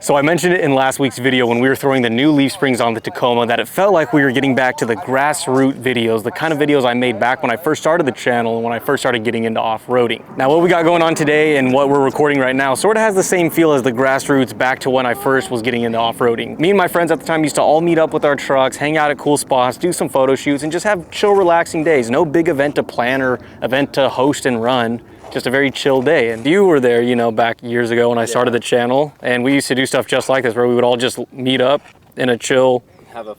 So I mentioned it in last week's video when we were throwing the new leaf springs on the Tacoma that it felt like we were getting back to the grassroots videos, the kind of videos I made back when I first started the channel and when I first started getting into off-roading. Now what we got going on today and what we're recording right now sort of has the same feel as the grassroots back to when I first was getting into off-roading. Me and my friends at the time used to all meet up with our trucks, hang out at cool spots, do some photo shoots, and just have chill, relaxing days. No big event to plan or event to host and run. Just a very chill day. And you were there, you know, back years ago when I started the channel, and we used to do stuff just like this where we would all just meet up in a chill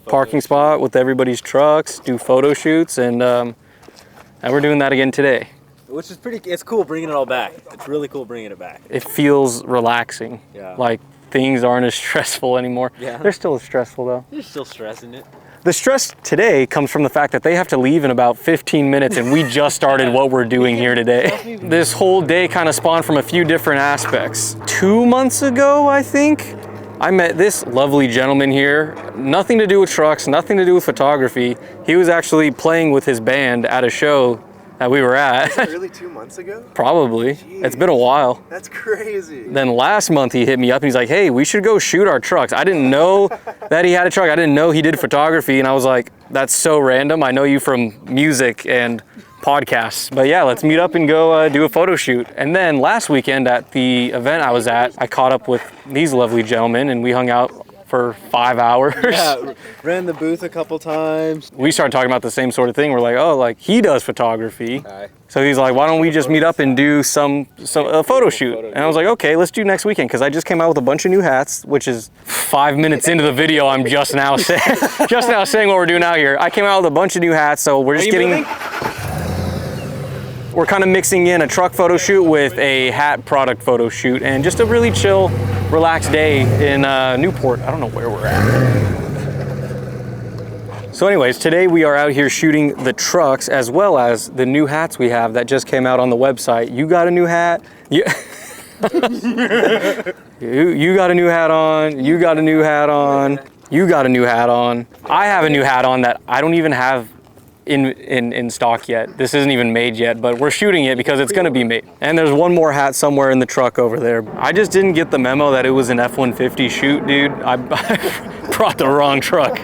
parking spot with everybody's trucks, do photo shoots, and we're doing that again today. Which is it's cool bringing it all back. It's really cool bringing it back. It feels relaxing. Yeah. Like things aren't as stressful anymore. Yeah. They're still stressful though. You're still stressing it. The stress today comes from the fact that they have to leave in about 15 minutes and we just started what we're doing here today. This whole day kind of spawned from a few different aspects. 2 months ago, I think, I met this lovely gentleman here. Nothing to do with trucks, nothing to do with photography. He was actually playing with his band at a show that we were at. Was that really 2 months ago? Probably. Jeez. It's been a while. That's crazy. Then last month he hit me up and he's like, hey, we should go shoot our trucks. I didn't know that he had a truck. I didn't know he did photography. And I was like, that's so random. I know you from music and podcasts. But yeah, let's meet up and go do a photo shoot. And then last weekend at the event I was at, I caught up with these lovely gentlemen and we hung out for 5 hours. Yeah, ran the booth a couple times. We started talking about the same sort of thing. We're like, oh, like he does photography. So he's like, why don't we just meet up and do a photo shoot? And I was like, okay, let's do next weekend. Cause I just came out with a bunch of new hats, which is 5 minutes into the video. I'm just now saying what we're doing out here. I came out with a bunch of new hats. So we're just we're kind of mixing in a truck photo shoot with a hat product photo shoot and just a really chill, relaxed day in Newport. I don't know where we're at. So anyways, today we are out here shooting the trucks as well as the new hats we have that just came out on the website. You got a new hat? You got a new hat on. You got a new hat on. You got a new hat on. I have a new hat on that I don't even have in stock yet. This isn't even made yet, but we're shooting it because it's gonna be made. And there's one more hat somewhere in the truck over there. I just didn't get the memo that it was an F-150 shoot, dude. I brought the wrong truck.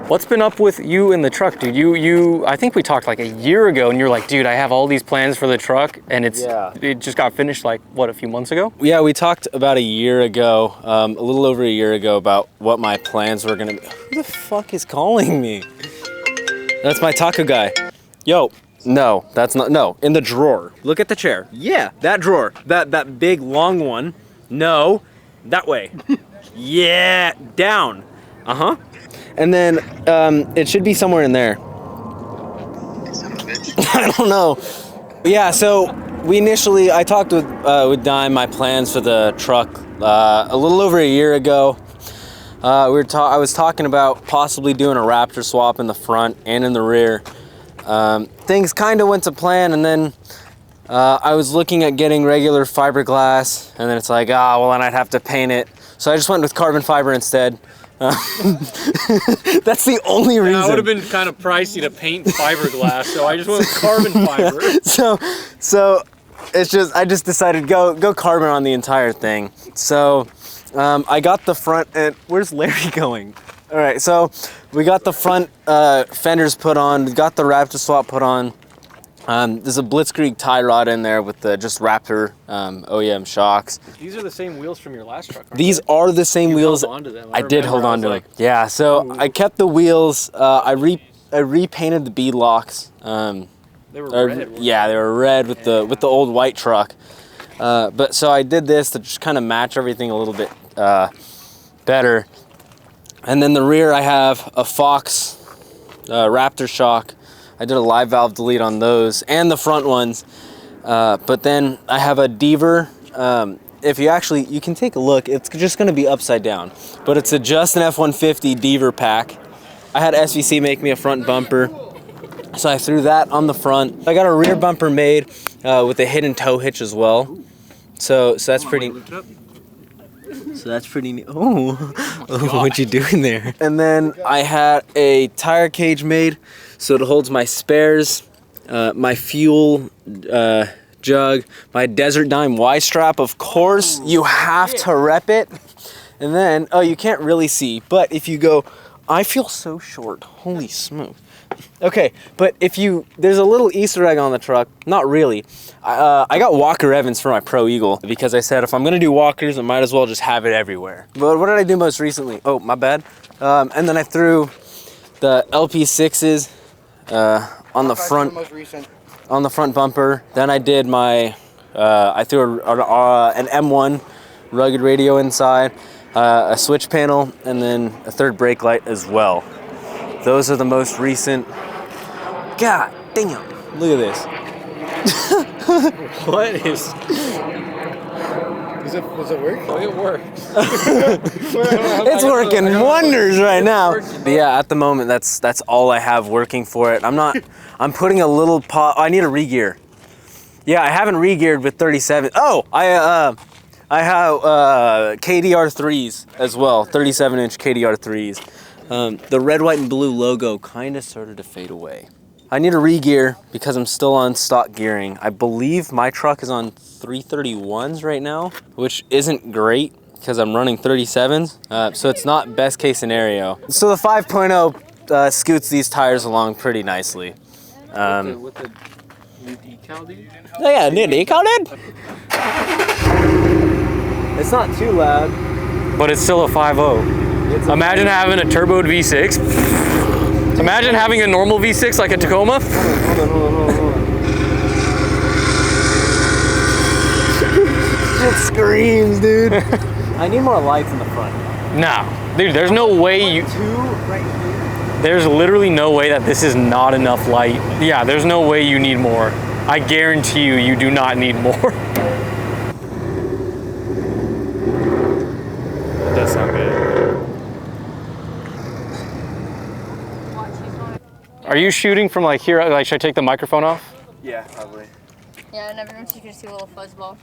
What's been up with you in the truck, dude? I think we talked like a year ago and you're like, dude, I have all these plans for the truck and it just got finished like, what, a few months ago? Yeah, we talked about a year ago, a little over a year ago about what my plans were gonna be. Who the fuck is calling me? That's my taco guy. Yo, no, that's not, no, in the drawer. Look at the chair. Yeah, that drawer, that big long one. No, that way. Yeah, down. Uh-huh. And then it should be somewhere in there. I don't know. Yeah, so I talked with Dime, my plans for the truck a little over a year ago. I was talking about possibly doing a Raptor swap in the front and in the rear. Things kind of went to plan, and then I was looking at getting regular fiberglass, and then it's like, well, then I'd have to paint it. So I just went with carbon fiber instead. That's the only reason. It would have been kind of pricey to paint fiberglass, so I just went with carbon fiber. So it's just, I just decided go carbon on the entire thing. So I got the front, and where's Larry going? All right, so we got the front fenders put on, we got the Raptor swap put on. There's a Blitzkrieg tie rod in there with the just Raptor OEM shocks. These are the same wheels from your last truck, These are the same wheels. Held onto them. I did hold on to them. Yeah, so I kept the wheels. I repainted the bead locks. They were red. Yeah, they were red with the old white truck. But so I did this to just kind of match everything a little bit better. And then the rear, I have a Fox Raptor shock. I did a live valve delete on those and the front ones. But then I have a Deaver. If you can take a look, it's just gonna be upside down, but it's a just an F-150 Deaver pack. I had SVC make me a front bumper, so I threw that on the front. I got a rear bumper made with a hidden tow hitch as well. So that's pretty. So that's pretty neat. Oh, what you doing there? And then I had a tire cage made so it holds my spares, my fuel jug, my Desert Dime Y-strap. Of course, you have to rep it. And then, oh, you can't really see, but if you go, I feel so short. Holy smoke. Okay, but if you, there's a little Easter egg on the truck. Not really. I got Walker Evans for my Pro Eagle because I said if I'm gonna do walkers, I might as well just have it everywhere. But what did I do most recently? Oh, my bad. And then I threw the LP6s on the front, on the front bumper. Then I did my, I threw an M1 rugged radio inside, a switch panel, and then a third brake light as well. Those are the most recent. God damn, look at this. What is? Does it work? Oh, it works. It's working wonders right now. But yeah, at the moment, that's all I have working for it. I'm putting a little I need a re-gear. Yeah, I haven't re-geared with 37. Oh, I have KDR 3s as well, 37-inch KDR 3s. The red, white, and blue logo kind of started to fade away. I need a re-gear because I'm still on stock gearing. I believe my truck is on 331s right now, which isn't great because I'm running 37s, so it's not best case scenario. So the 5.0 scoots these tires along pretty nicely. With the new decal, dude? Oh yeah, new decal, dude. It's not too loud, But it's still a 5.0. Imagine having a turboed V6. Imagine having a normal V6 like a Tacoma. Hold on. It screams, dude. I need more lights in the front. No, dude, there's no way you... Two right here. There's literally no way that this is not enough light. Yeah, there's no way you need more. I guarantee you, you do not need more. That does sound good. Are you shooting from like here? Like, should I take the microphone off? Yeah, probably. Yeah, and everyone you can see a little fuzzball.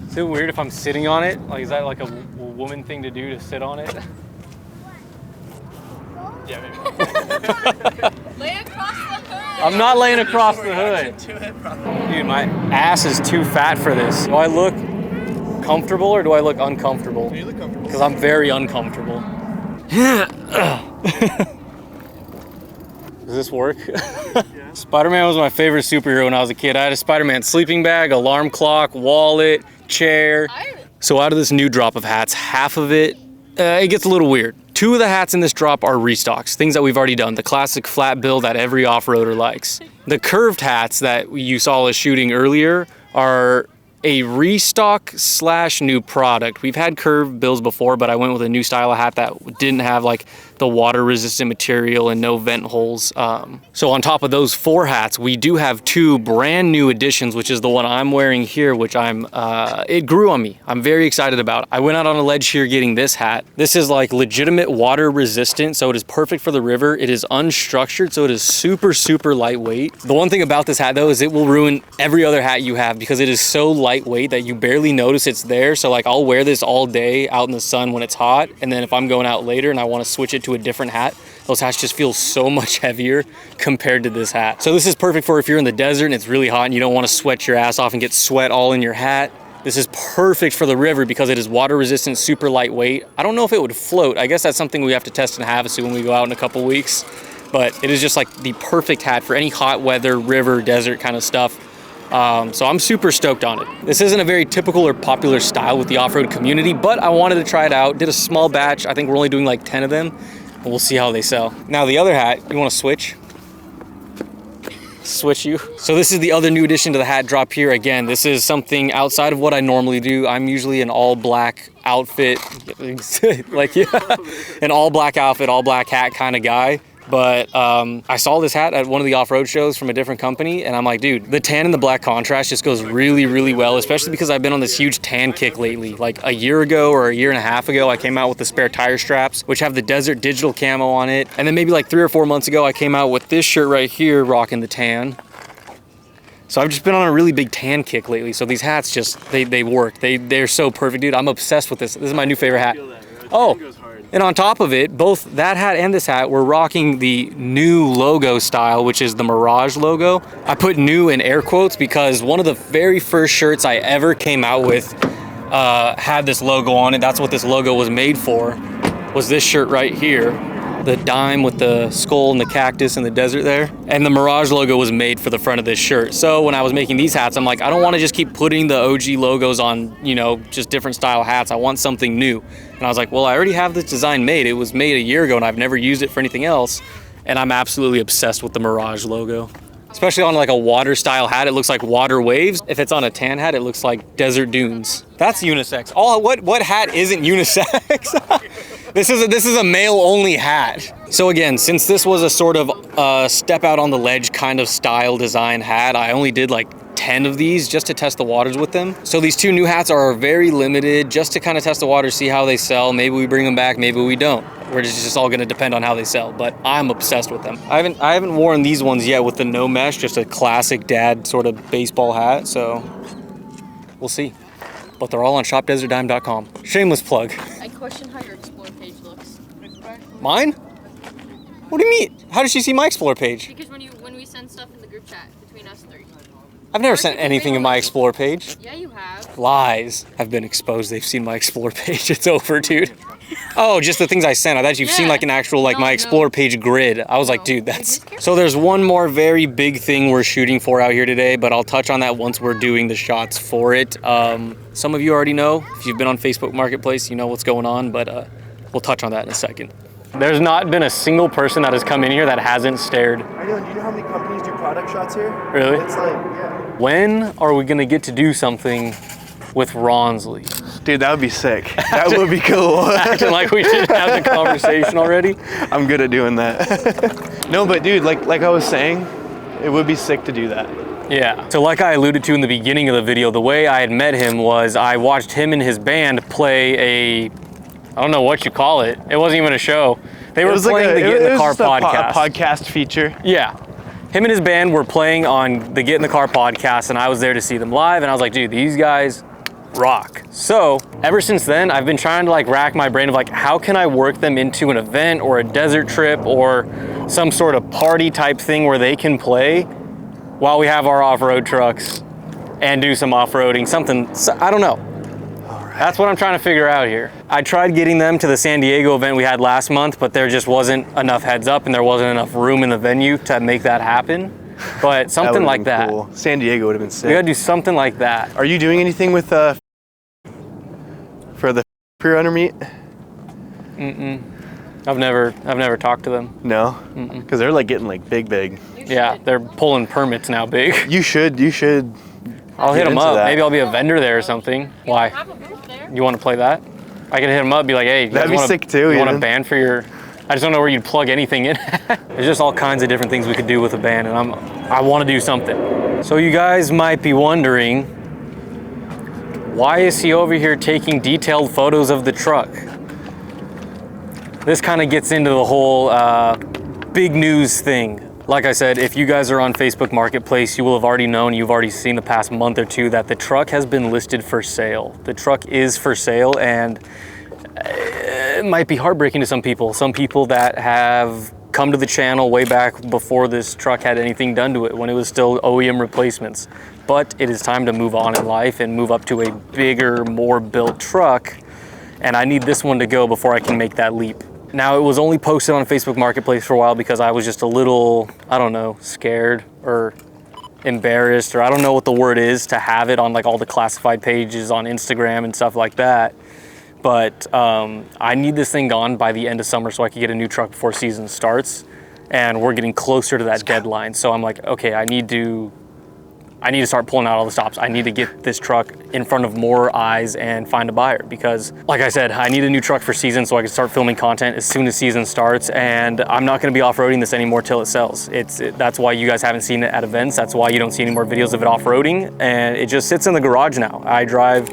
Is it weird if I'm sitting on it? Like, is that like a woman thing to do, to sit on it? Yeah, maybe. Lay across the hood! I'm not laying across the hood. To it, probably. Dude, my ass is too fat for this. Do I look comfortable or do I look uncomfortable? You look comfortable. Because I'm very uncomfortable. Does this work? Yeah. Spider-Man was my favorite superhero when I was a kid. I had a Spider-Man sleeping bag, alarm clock, wallet, chair. So out of this new drop of hats, half of it, it gets a little weird. Two of the hats in this drop are restocks, things that we've already done, the classic flat bill that every off-roader likes. The curved hats that you saw us shooting earlier are a restock / new product. We've had curved bills before, but I went with a new style of hat that didn't have like the water resistant material and no vent holes. So on top of those 4 hats, we do have 2 brand new additions, which is the one I'm wearing here, which it grew on me. I'm very excited about. I went out on a ledge here getting this hat. This is like legitimate water resistant, so it is perfect for the river. It is unstructured, so it is super, super lightweight. The one thing about this hat though is it will ruin every other hat you have because it is so lightweight that you barely notice it's there. So like I'll wear this all day out in the sun when it's hot, and then if I'm going out later and I want to switch it to a different hat, those hats just feel so much heavier compared to this hat. So this is perfect for if you're in the desert and it's really hot and you don't want to sweat your ass off and get sweat all in your hat. This is perfect for the river because it is water resistant, super lightweight. I don't know if it would float. I guess that's something we have to test in Havasu when we go out in a couple weeks. But it is just like the perfect hat for any hot weather, river, desert kind of stuff. So I'm super stoked on it. This isn't a very typical or popular style with the off-road community, but I wanted to try it out. Did a small batch. I think we're only doing like 10 of them. And we'll see how they sell. Now the other hat, you want to switch? Switch you. So this is the other new addition to the hat drop here. Again, this is something outside of what I normally do. I'm usually an all black outfit, like yeah, an all black outfit, all black hat kind of guy. But I saw this hat at one of the off-road shows from a different company, and I'm like, dude, the tan and the black contrast just goes really, really well, especially because I've been on this huge tan kick lately. Like a year ago or a year and a half ago, I came out with the spare tire straps, which have the desert digital camo on it. And then maybe like 3 or 4 months ago, I came out with this shirt right here, rocking the tan. So I've just been on a really big tan kick lately. So these hats just, they work. They're so perfect, dude. I'm obsessed with this. This is my new favorite hat. Oh. And on top of it, both that hat and this hat, we're rocking the new logo style, which is the Mirage logo. I put new in air quotes because one of the very first shirts I ever came out with had this logo on it. That's what this logo was made for, was this shirt right here. The dime with the skull and the cactus in the desert there. And the Mirage logo was made for the front of this shirt. So when I was making these hats, I'm like, I don't want to just keep putting the OG logos on, you know, just different style hats. I want something new. And I was like, well, I already have this design made. It was made a year ago and I've never used it for anything else. And I'm absolutely obsessed with the Mirage logo. Especially on like a water style hat, it looks like water waves. If it's on a tan hat, it looks like desert dunes. That's unisex. Oh, what hat isn't unisex? This is a male only hat. So again, since this was a sort of step out on the ledge kind of style design hat, I only did like 10 of these just to test the waters with them. So these 2 new hats are very limited just to kind of test the waters, see how they sell. Maybe we bring them back, maybe we don't. We're just all gonna depend on how they sell, but I'm obsessed with them. I haven't worn these ones yet with the no mesh, just a classic dad sort of baseball hat, so we'll see. But they're all on shopdesertdime.com. Shameless plug. I question how your Explore page looks. Mine? What do you mean? How did she see my Explore page? Because when we send stuff in the group chat between us 3. I've never sent anything in my Explore page. Yeah, you have. Lies have been exposed. They've seen my Explore page. It's over, dude. Oh, just the things I sent. I thought you've seen like an actual like my Explore page grid. I was like, dude, that's... So there's one more very big thing we're shooting for out here today, but I'll touch on that once we're doing the shots for it. Some of you already know. If you've been on Facebook Marketplace, you know what's going on, but we'll touch on that in a second. There's not been a single person that has come in here that hasn't stared. I know. Do you know how many companies do product shots here? Really? It's like, yeah. When are we gonna get to do something with Ronsley? Dude, that would be sick. That would be cool. Acting like we didn't have the conversation already. I'm good at doing that. No, but dude, like I was saying, it would be sick to do that. Yeah. So like I alluded to in the beginning of the video, the way I had met him was I watched him and his band play a, I don't know what you call it. It wasn't even a show. They were playing the Get in the Car podcast. A podcast feature. Yeah. Him and his band were playing on the Get in the Car podcast, and I was there to see them live, and I was like, dude, these guys rock. So ever since then, I've been trying to like rack my brain of like, how can I work them into an event or a desert trip or some sort of party type thing where they can play while we have our off-road trucks and do some off-roading, something, I don't know. That's what I'm trying to figure out here. I tried getting them to the San Diego event we had last month, but there just wasn't enough heads up and there wasn't enough room in the venue to make that happen. But something like that. Cool. San Diego would have been sick. We gotta do something like that. Are you doing anything with for the pre-runner meet? I've never talked to them. No? Because they're like getting like big. Yeah, they're pulling permits now big. You should. I'll hit them up. that. Maybe I'll be a vendor there or something. Why? You want to play that? I can hit them up, be like, hey, that'd be sick too. You want a band for your? I just don't know where you'd plug anything in. There's just all kinds of different things we could do with a band, and I want to do something. So you guys might be wondering, why is he over here taking detailed photos of the truck? This kind of gets into the whole big news thing. Like I said, if you guys are on Facebook Marketplace, you will have already known, you've already seen the past month or two that the truck has been listed for sale. The truck is for sale, and it might be heartbreaking to some people. Some people that have come to the channel way back before this truck had anything done to it, when it was still OEM replacements. But it is time to move on in life and move up to a bigger, more built truck. And I need this one to go before I can make that leap. Now, it was only posted on Facebook Marketplace for a while because I was just a little, I don't know, scared or embarrassed, or I don't know what the word is, to have it on like all the classified pages on Instagram and stuff like that. But I need this thing gone by the end of summer so I can get a new truck before season starts. And we're getting closer to that deadline. So I'm like, okay, I need to start pulling out all the stops. I need to get this truck in front of more eyes and find a buyer, because like I said, I need a new truck for season so I can start filming content as soon as season starts, and I'm not gonna be off-roading this anymore till it sells. That's why you guys haven't seen it at events. That's why you don't see any more videos of it off-roading, and it just sits in the garage now. I drive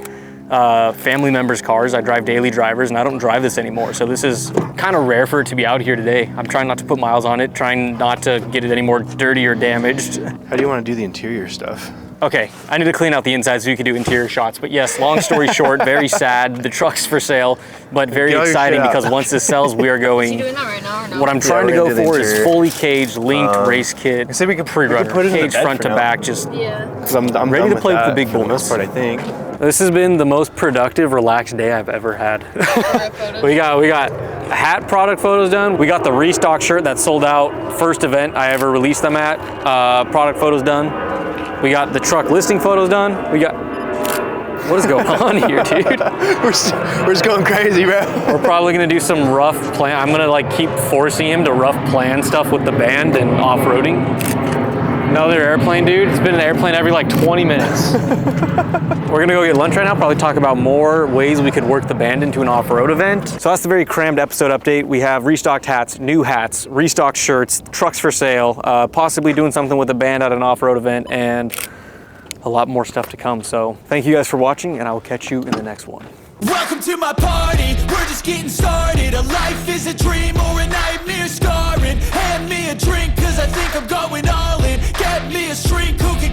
family members' cars, I drive daily drivers, and I don't drive this anymore. So this is kind of rare for it to be out here today. I'm trying not to put miles on it, trying not to get it any more dirty or damaged. How do you want to do the interior stuff? Okay, I need to clean out the inside so you can do interior shots. But yes, long story short, very sad. The truck's for sale, but very exciting because once this sells, we are going. Is he doing that right now or no? What I'm trying to go for is fully caged, linked race kit. I say we could pre-runner, put it in the cage bed front for to now. back. Just yeah. Because I'm ready to play with the big for the most boys. part, I think. This has been the most productive, relaxed day I've ever had. we got hat product photos done. We got the restock shirt that sold out first event I ever released them at. Product photos done. We got the truck listing photos done. What is going on here, dude? We're just going crazy, bro. We're probably gonna do some rough plan. I'm gonna like keep forcing him to rough plan stuff with the band and off-roading. Another airplane, dude. It's been an airplane every like 20 minutes. We're gonna go get lunch right now, probably talk about more ways we could work the band into an off-road event. So that's the very crammed episode update. We have restocked hats, new hats, restocked shirts, trucks for sale, possibly doing something with the band at an off-road event, and a lot more stuff to come. So thank you guys for watching, and I will catch you in the next one. Welcome to my party, we're just getting started. A life is a dream or a nightmare scarring. Hand me a drink, cause I think I'm going all in. Get me a shrink who can